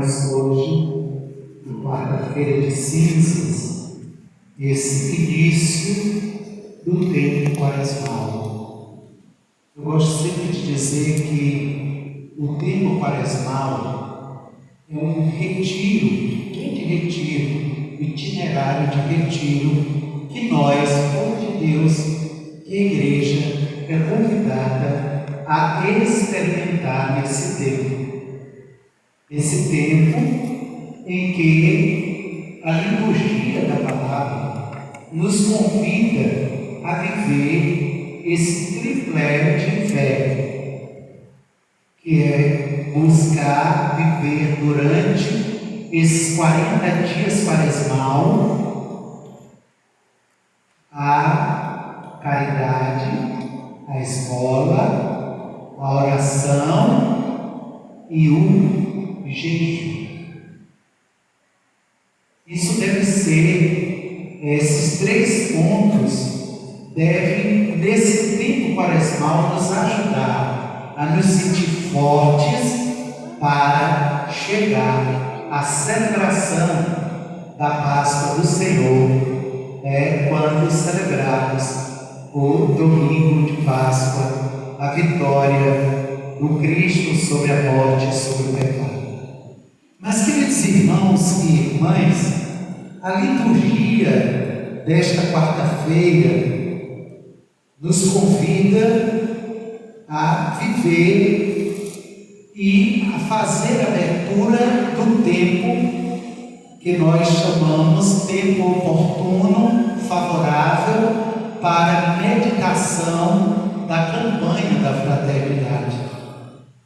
celebramos hoje, na quarta-feira de cinzas, esse início do tempo quaresmal. Eu gosto sempre de dizer que o tempo quaresmal é um retiro, itinerário de retiro que nós, povo de Deus, que a igreja é convidada a experimentar nesse tempo. Esse tempo em que a liturgia da palavra nos convida a viver esse triplé de fé, que é buscar viver durante esses 40 dias quaresmal a caridade, a esmola, a oração e o jejum. Isso deve ser, esses três pontos devem, nesse tempo quaresmal, nos ajudar a nos sentir fortes para chegar à celebração da Páscoa do Senhor, quando celebrarmos o domingo de Páscoa, a vitória do Cristo sobre a morte e sobre o pecado. Mas, queridos irmãos e irmãs, a liturgia desta quarta-feira nos convida a viver e a fazer a abertura do tempo que nós chamamos tempo oportuno, favorável para a meditação da campanha da fraternidade.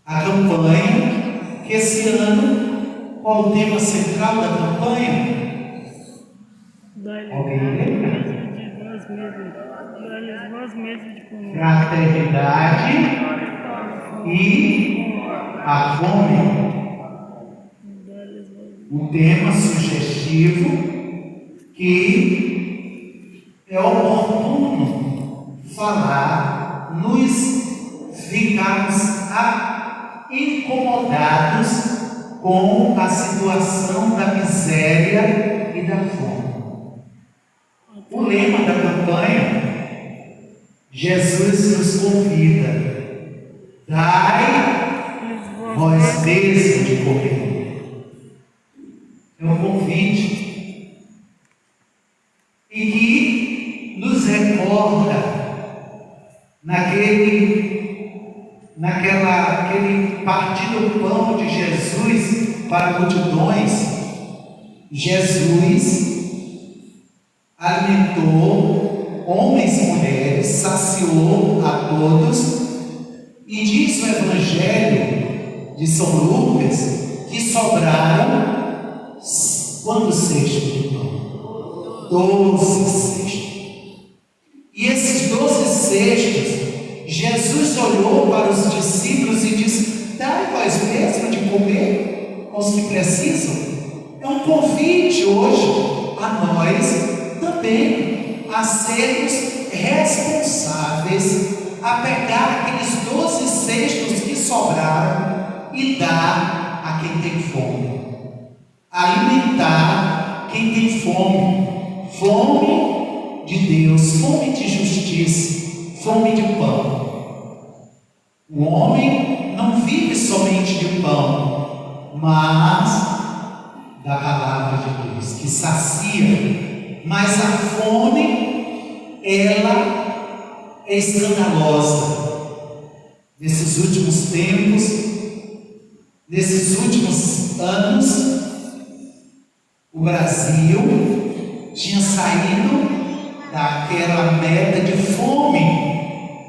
A campanha que esse ano, qual o tema central da campanha? Alguém lembra? Fraternidade e a fome. Um tema sugestivo que é oportuno falar, nos ficarmos incomodados com a situação da miséria e da fome. O lema da campanha, Jesus nos convida: dai vós mesmos de comer. É um convite e que nos recorda naquele partir do pão de Jesus para multidões. Jesus alimentou homens e mulheres, saciou a todos, e diz o Evangelho de São Lucas que sobraram quantos cestos de pão? 12 cestos. E esses 12 cestos, Jesus olhou para os discípulos e disse: dai vós mesmo de comer aos que precisam. É um convite hoje a nós também a sermos responsáveis, a pegar aqueles 12 cestos que sobraram e dar a quem tem fome, alimentar quem tem fome, fome de Deus, fome de justiça, fome de pão. O homem não vive somente de pão, mas da palavra de Deus, que sacia. Mas a fome, ela é escandalosa. Nesses últimos tempos, nesses últimos anos, o Brasil tinha saído daquela meta de fome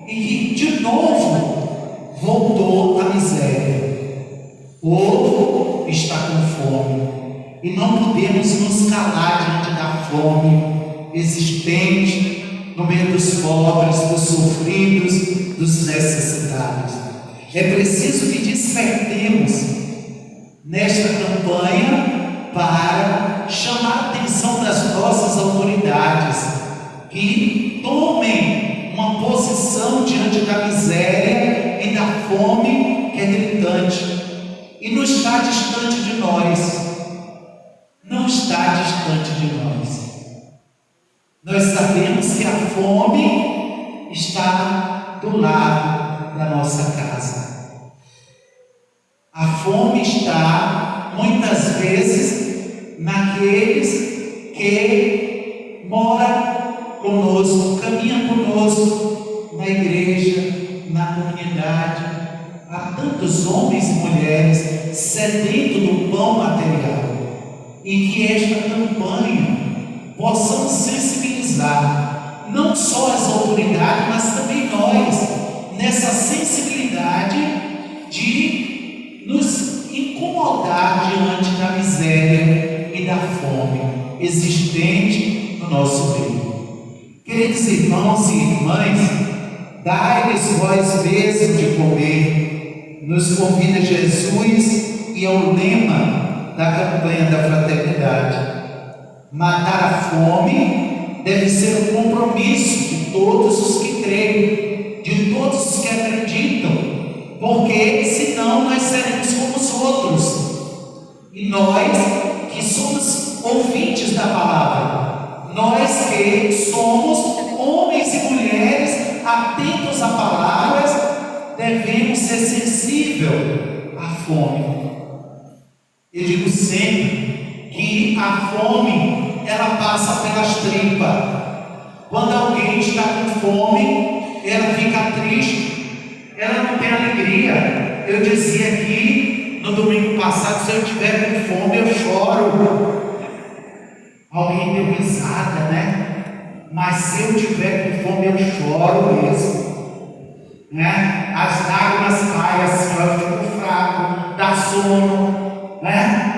e de novo voltou à miséria. O povo está com fome e não podemos nos calar diante da fome existente no meio dos pobres, dos sofridos, dos necessitados. É preciso que despertemos nesta campanha para chamar a atenção das nossas autoridades, que tomem uma posição diante da miséria e da fome que é gritante. e não está distante de nós. Não está distante de nós. Nós sabemos que a fome está do lado da nossa casa. A fome está, muitas vezes, naqueles que moram conosco, caminham conosco na igreja, na comunidade. Há tantos homens e mulheres sedentos do pão material. E que esta campanha possamos sensibilizar não só as autoridades, mas também nós, nessa sensibilidade de nos incomodar diante da miséria e da fome existente no nosso meio. Queridos irmãos e irmãs, dai-lhes vós mesmos de comer, nos convida Jesus, e é o lema da campanha da fraternidade. Matar a fome deve ser um compromisso de todos os que creem, de todos os que acreditam, porque senão nós seremos como os outros. E nós que somos ouvintes da palavra, nós que somos homens e mulheres atentos a palavras, devemos ser sensíveis à fome. Eu digo sempre que a fome, ela passa pelas tripas. Quando alguém está com fome, ela fica triste, ela não tem alegria. Eu dizia aqui no domingo passado, se eu estiver com fome, eu choro. Alguém deu risada, né? Mas se eu estiver com fome, eu choro mesmo, né? As lágrimas caem assim, eu fico fraco, dá sono, né?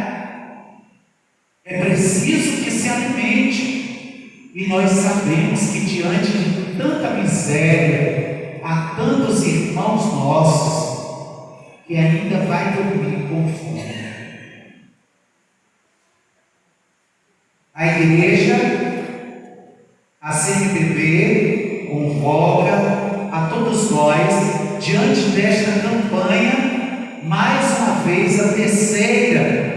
É preciso que se alimente, e nós sabemos que diante de tanta miséria, há tantos irmãos nossos que ainda vai dormir com fome. A igreja, a CNBB, convoca a todos nós, diante desta campanha, mais uma vez a terceira,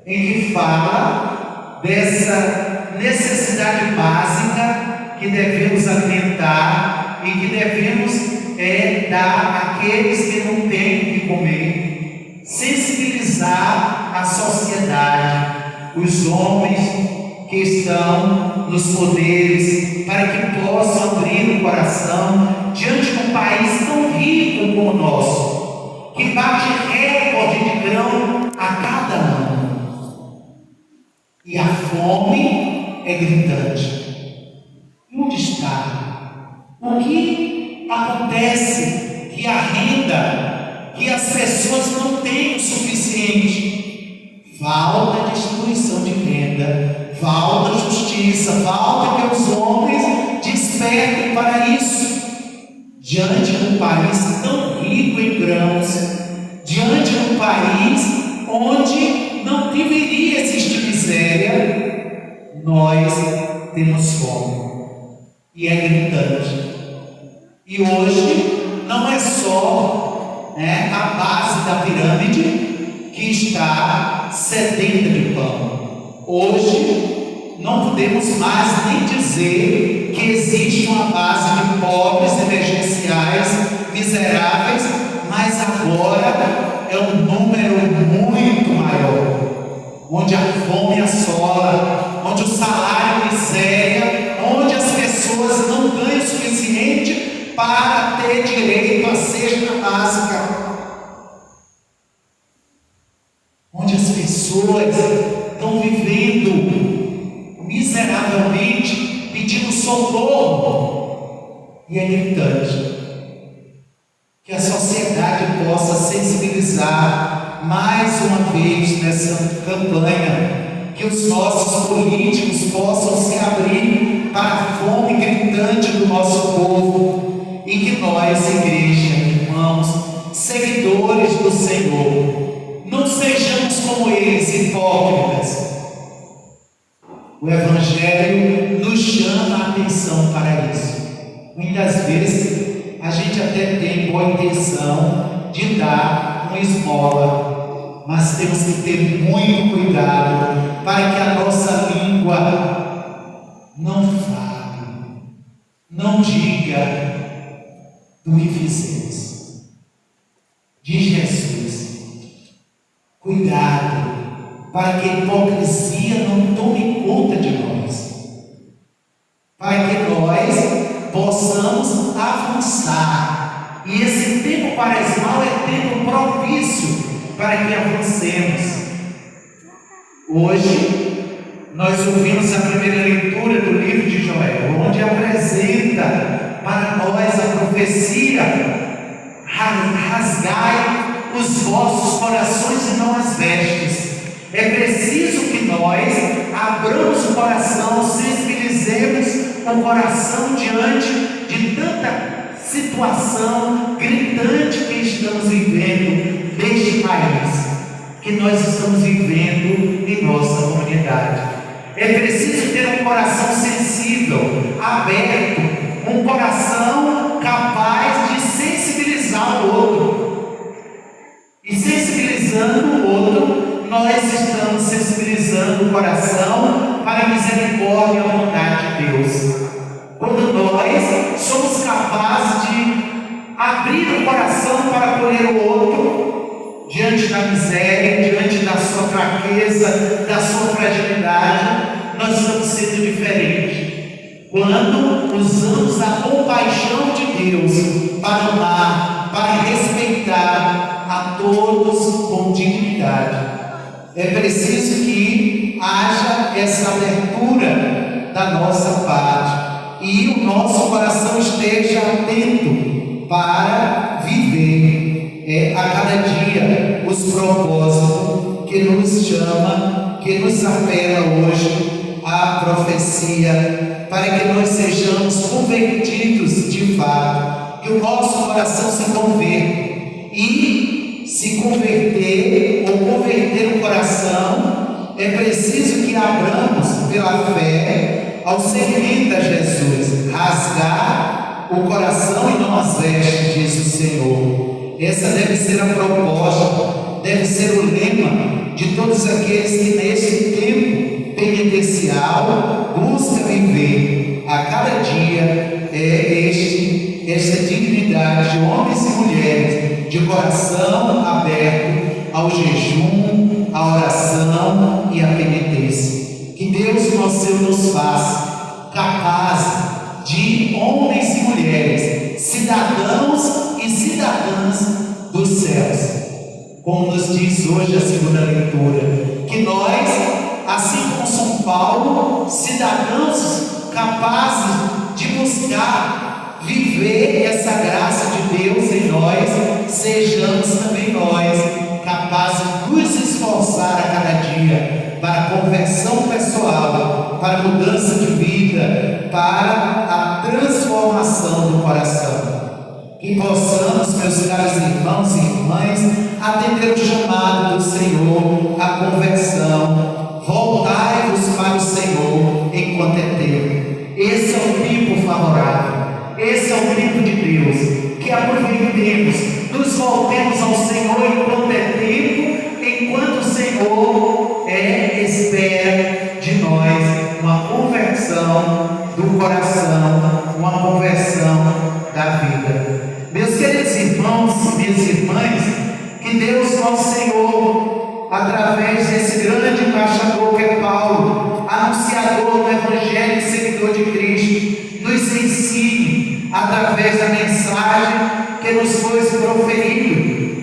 em que fala dessa necessidade básica que devemos alimentar e que devemos dar àqueles que não têm o que comer, sensibilizar a sociedade, os homens que estão nos poderes, para que possam abrir o coração diante de um país tão rico como o nosso, que bate recorde de grão a cada ano. E a fome é gritante. E onde está? O que acontece que a renda, que as pessoas não têm o suficiente? Falta distribuição de renda, falta justiça, falta que os homens despertem para isso. Diante de um país tão rico em grãos, diante de um país onde não deveria existir miséria, nós temos fome, e é gritante. E hoje não é só a base da pirâmide que está sedenta de pão. Hoje não podemos mais nem dizer que existe uma base de pobres emergenciais, miseráveis, mas agora é um número muito maior, onde a fome assola, onde o salário é miséria, onde as pessoas não ganham o suficiente para ter direito à cesta básica, onde as pessoas estão vivendo miseravelmente, pedindo socorro, e é gritante. Que a sociedade possa sensibilizar mais uma vez nessa campanha, que os nossos políticos possam se abrir para a fome gritante do nosso povo, e que nós, igreja, irmãos, seguidores do Senhor, não sejamos como eles, hipócritas. O Evangelho nos chama a atenção para isso. Muitas vezes a gente até tem boa intenção de dar uma esmola, mas temos que ter muito cuidado para que a nossa língua não fale, não diga do que fizemos. Diz Jesus: cuidado para que a hipocrisia não tome conta de nós, para que nós possamos avançar. E esse tempo quaresmal é tempo propício para que avancemos. Hoje nós ouvimos a primeira leitura do livro de Joel, onde apresenta para nós a profecia: rasgai os vossos corações e não as vestes. É preciso que nós abramos o coração, sensibilizemos o coração diante de tanta situação gritante que estamos vivendo neste país, que nós estamos vivendo em nossa comunidade. É preciso ter um coração sensível, aberto, um coração capaz de sensibilizar o outro. E sensibilizando o outro, nós estamos sensibilizando o coração para a misericórdia e a bondade de Deus. Quando nós somos capazes de abrir o coração para acolher o outro, diante da miséria, diante da sua fraqueza, da sua fragilidade, nós estamos sendo diferentes. Quando usamos a compaixão de Deus para amar, para respeitar a todos com dignidade. É preciso que haja essa abertura da nossa parte e o nosso coração esteja atento para viver a cada dia os propósitos que nos chama, que nos apela hoje a profecia, para que nós sejamos convertidos de fato, que o nosso coração se converta. E se converter ou converter o coração, é preciso que abramos pela fé ao seguir a Jesus: rasgar o coração e não as vestes, diz o Senhor. Essa deve ser a proposta, deve ser o lema de todos aqueles que nesse tempo penitencial buscam viver a cada dia esta dignidade de homens e mulheres de coração aberto ao jejum, à oração e à penitência. Que Deus, nosso Senhor, nos faça capazes de homens e mulheres, cidadãos e cidadãs dos céus. Como nos diz hoje a segunda leitura, que nós, assim como São Paulo, cidadãos capazes de buscar viver essa graça de Deus em nós, sejamos também nós capazes de nos esforçar a cada dia para a conversão pessoal, para a mudança de vida, para a transformação do coração. Que possamos, meus caros irmãos e irmãs, atender o chamado do Senhor, a conversão. Voltai-vos para o Senhor enquanto é tempo. Esse é o tempo favorável, esse é o tempo de Deus. Que aproveitemos, nos voltemos ao Senhor enquanto é tempo, enquanto o Senhor espera de nós uma conversão do coração, uma conversão da vida. Meus queridos irmãos e minhas irmãs, que Deus, nosso Senhor, através desse grande embaixador que é Paulo, anunciador do Evangelho e seguidor de Cristo, nos ensine, através da mensagem que nos foi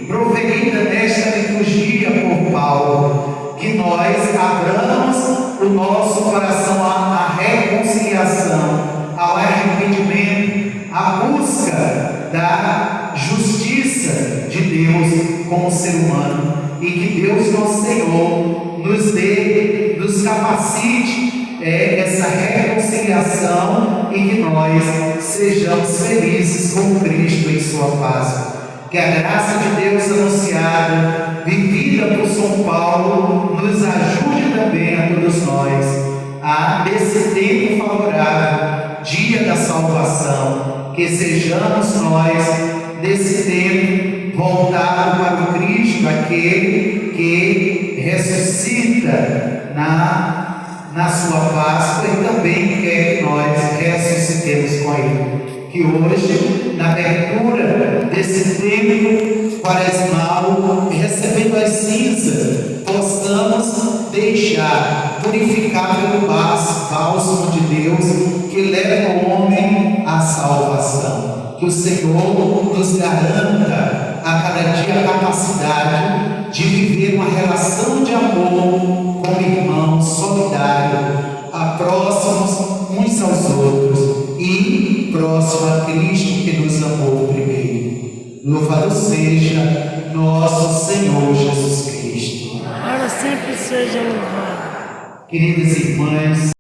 proferida nesta liturgia por Paulo, que nós abramos o nosso coração à reconciliação, ao arrependimento, à busca da justiça de Deus como ser humano, e que Deus, nosso Senhor, nos capacite essa reconciliação e que nós sejamos felizes com Cristo em sua Páscoa. Que a graça de Deus anunciada, vivida por São Paulo, nos ajude também a todos nós, nesse tempo favorável, dia da salvação, que sejamos nós, nesse tempo, voltados para o Cristo, aquele que ressuscita na sua Páscoa e também quer que nós ressuscitemos com Ele. Que hoje, na abertura desse tempo quaresmal, recebendo as cinzas, possamos deixar purificar pelo bálsamo de Deus que leva o homem à salvação. Que o Senhor nos garanta a cada dia a capacidade de viver uma relação de amor com irmãos, solidário, próximos uns aos outros e próximo a Cristo que nos amou primeiro. Louvado seja nosso Senhor Jesus Cristo. Para sempre seja louvado. Queridas irmãs,